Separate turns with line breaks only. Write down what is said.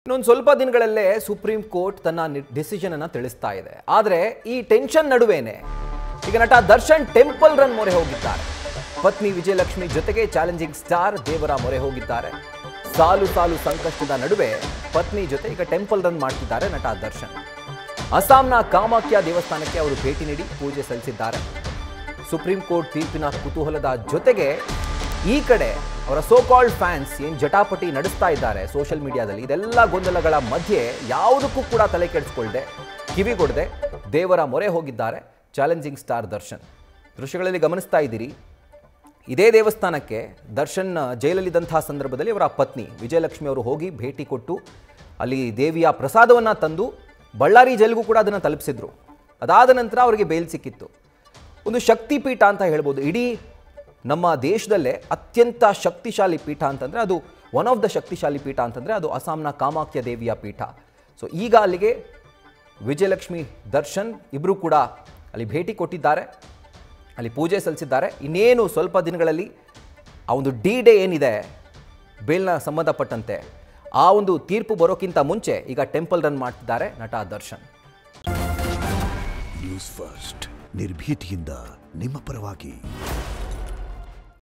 ಇನ್ನೊಂದು ಸ್ವಲ್ಪ ದಿನಗಳಲ್ಲೇ ಸುಪ್ರೀಂ ಕೋರ್ಟ್ ತನ್ನ ಡಿಸಿಷನ್ ಅನ್ನು ತಿಳಿಸ್ತಾ ಇದೆ. ಆದರೆ ಈ ಟೆನ್ಷನ್ ನಡುವೆನೇ ಈಗ ನಟ ದರ್ಶನ್ ಟೆಂಪಲ್ ರನ್ ಮೊರೆ ಹೋಗಿದ್ದಾರೆ. ಪತ್ನಿ ವಿಜಯಲಕ್ಷ್ಮಿ ಜೊತೆಗೆ ಚಾಲೆಂಜಿಂಗ್ ಸ್ಟಾರ್ ದೇವರ ಮೊರೆ ಹೋಗಿದ್ದಾರೆ. ಸಾಲು ಸಾಲು ಸಂಕಷ್ಟದ ನಡುವೆ ಪತ್ನಿ ಜೊತೆ ಈಗ ಟೆಂಪಲ್ ರನ್ ಮಾಡ್ತಿದ್ದಾರೆ ನಟ ದರ್ಶನ್. ಅಸ್ಸಾಂನ ಕಾಮಾಖ್ಯ ದೇವಸ್ಥಾನಕ್ಕೆ ಅವರು ಭೇಟಿ ನೀಡಿ ಪೂಜೆ ಸಲ್ಲಿಸಿದ್ದಾರೆ. ಸುಪ್ರೀಂ ಕೋರ್ಟ್ ತೀರ್ಪಿನ ಕುತೂಹಲದ ಜೊತೆಗೆ ಈ ಕಡೆ ಅವರ ಸೋ ಕಾಲ್ಡ್ ಫ್ಯಾನ್ಸ್ ಏನು ಜಟಾಪಟಿ ನಡೆಸ್ತಾ ಇದ್ದಾರೆ ಸೋಷಿಯಲ್ ಮೀಡಿಯಾದಲ್ಲಿ, ಇದೆಲ್ಲ ಗೊಂದಲಗಳ ಮಧ್ಯೆ ಯಾವುದಕ್ಕೂ ಕೂಡ ತಲೆ ಕೆಡಿಸ್ಕೊಳ್ಳದೆ ಕಿವಿಗೊಡದೆ ದೇವರ ಮೊರೆ ಹೋಗಿದ್ದಾರೆ ಚಾಲೆಂಜಿಂಗ್ ಸ್ಟಾರ್ ದರ್ಶನ್. ದೃಶ್ಯಗಳಲ್ಲಿ ಗಮನಿಸ್ತಾ ಇದ್ದೀರಿ, ಇದೇ ದೇವಸ್ಥಾನಕ್ಕೆ ದರ್ಶನ್ ಜೈಲಲ್ಲಿದ್ದಂತಹ ಸಂದರ್ಭದಲ್ಲಿ ಅವರ ಪತ್ನಿ ವಿಜಯಲಕ್ಷ್ಮಿ ಅವರು ಹೋಗಿ ಭೇಟಿ ಕೊಟ್ಟು ಅಲ್ಲಿ ದೇವಿಯ ಪ್ರಸಾದವನ್ನು ತಂದು ಬಳ್ಳಾರಿ ಜೈಲಿಗೂ ಕೂಡ ಅದನ್ನು ತಲುಪಿಸಿದ್ರು. ಅದಾದ ನಂತರ ಅವರಿಗೆ ಬೇಲ್ ಸಿಕ್ಕಿತ್ತು. ಒಂದು ಶಕ್ತಿಪೀಠ ಅಂತ ಹೇಳ್ಬೋದು. ಇಡೀ ನಮ್ಮ ದೇಶದಲ್ಲೇ ಅತ್ಯಂತ ಶಕ್ತಿಶಾಲಿ ಪೀಠ ಅಂತಂದರೆ ಅದು ಒನ್ ಆಫ್ ದ ಶಕ್ತಿಶಾಲಿ ಪೀಠ ಅಂತಂದರೆ ಅದು ಅಸ್ಸಾಂನ ಕಾಮಾಖ್ಯ ದೇವಿಯ ಪೀಠ. ಸೊ ಈಗ ಅಲ್ಲಿಗೆ ವಿಜಯಲಕ್ಷ್ಮಿ ದರ್ಶನ್ ಇಬ್ಬರು ಕೂಡ ಅಲ್ಲಿ ಭೇಟಿ ಕೊಟ್ಟಿದ್ದಾರೆ, ಅಲ್ಲಿ ಪೂಜೆ ಸಲ್ಲಿಸಿದ್ದಾರೆ. ಇನ್ನೇನು ಸ್ವಲ್ಪ ದಿನಗಳಲ್ಲಿ ಆ ಒಂದು ಡಿ-ಡೇ ಏನಿದೆ ಬೇಲ್ನ ಸಂಬಂಧಪಟ್ಟಂತೆ ಆ ಒಂದು ತೀರ್ಪು ಬರೋಕ್ಕಿಂತ ಮುಂಚೆ ಈಗ ಟೆಂಪಲ್ ರನ್ ಮಾಡ್ತಿದ್ದಾರೆ ನಟ ದರ್ಶನ್.
ನ್ಯೂಸ್ ಫಸ್ಟ್ ನಿರ್ಭೀತಿಯಿಂದ ನಿಮ್ಮ ಪರವಾಗಿ.